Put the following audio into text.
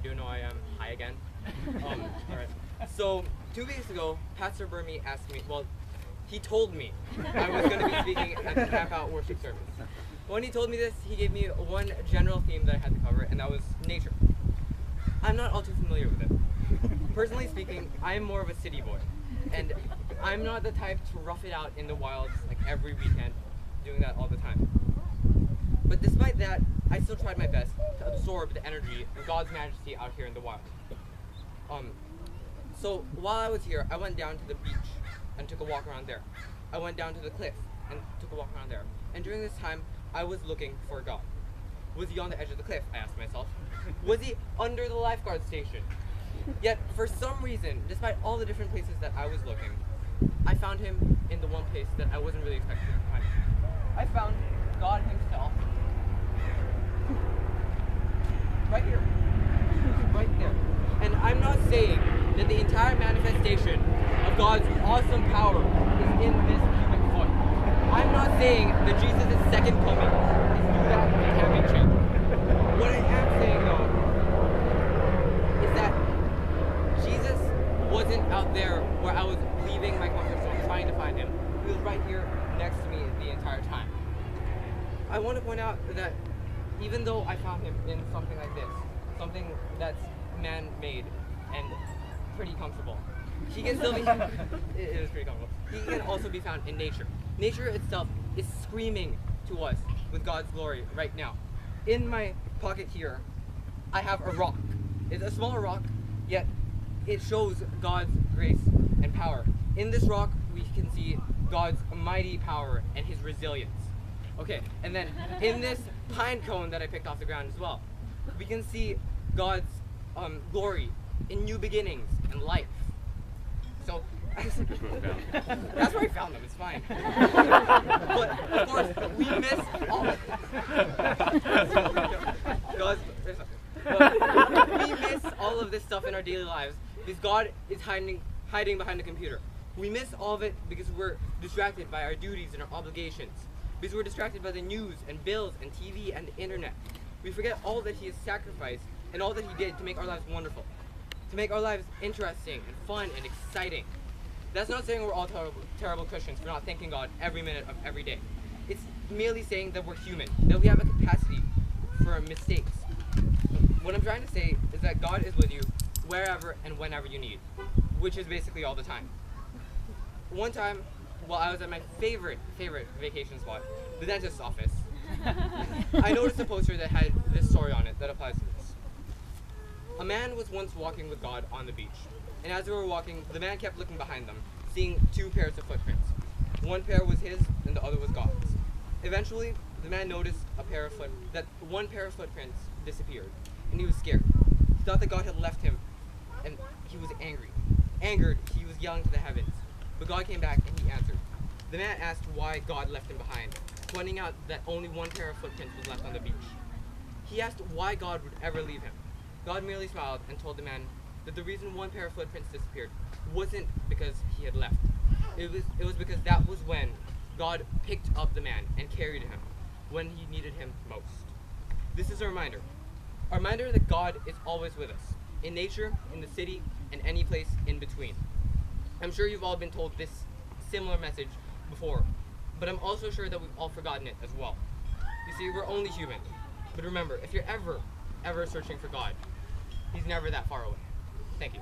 you do know I am high again. Alright. So, 2 weeks ago, Pastor Burmy asked me, well, he told me I was going to be speaking at the Camp Out worship service. When he told me this, he gave me one general theme that I had to cover, and that was nature. I'm not all too familiar with it. Personally speaking, I'm more of a city boy, and I'm not the type to rough it out in the wilds like every weekend, doing that all the time. But despite that, I still tried my best to absorb the energy of God's majesty out here in the wild. So while I was here, I went down to the beach and took a walk around there. I went down to the cliff and took a walk around there. And during this time, I was looking for God. Was he on the edge of the cliff? I asked myself. Was he under the lifeguard station? Yet, for some reason, despite all the different places that I was looking, I found him in the one place that I wasn't really expecting to find him. I found God himself right here. Right there. And I'm not saying that the entire manifestation of God's awesome power is in this human foot. I'm not saying that Jesus' second coming is through that championship. What I am saying, though, is that Jesus wasn't out there where I was leaving my comfort zone trying to find him. He was right here next to me the entire time. I want to point out that even though I found him in something like this, something that's man-made and pretty comfortable, he can still be, it is pretty comfortable, he can also be found in nature. Nature itself is screaming to us with God's glory right now. In my pocket here, I have a rock. It's a smaller rock, yet it shows God's grace and power. In this rock, we can see God's mighty power and his resilience. Okay, and then in this pine cone that I picked off the ground as well, we can see God's glory in new beginnings and life. So, that's where I found them, it's fine. But, of course, we miss all we miss all of this stuff in our daily lives because God is hiding behind the computer. We miss all of it because we're distracted by our duties and our obligations. Because we're distracted by the news and bills and TV and the internet. We forget all that he has sacrificed and all that he did to make our lives wonderful. To make our lives interesting and fun and exciting. That's not saying we're all terrible Christians for not thanking God every minute of every day. It's merely saying that we're human, that we have a capacity for mistakes. What I'm trying to say is that God is with you wherever and whenever you need, which is basically all the time. One time, while I was at my favorite vacation spot, the dentist's office, I noticed a poster that had this story on it that applies to this. A man was once walking with God on the beach, and as they were walking, the man kept looking behind them, seeing 2 pairs of footprints. One pair was his, and the other was God's. Eventually, the man noticed that one pair of footprints disappeared, and he was scared. He thought that God had left him, and he was angry. Angered, he was yelling to the heavens, but God came back and he answered. The man asked why God left him behind, pointing out that only 1 pair of footprints was left on the beach. He asked why God would ever leave him. God merely smiled and told the man that the reason 1 pair of footprints disappeared wasn't because he had left. It was because that was when God picked up the man and carried him when he needed him most. This is a reminder that God is always with us, in nature, in the city, and any place in between. I'm sure you've all been told this similar message before, but I'm also sure that we've all forgotten it as well. You see, we're only human. But remember, if you're ever searching for God, he's never that far away. Thank you.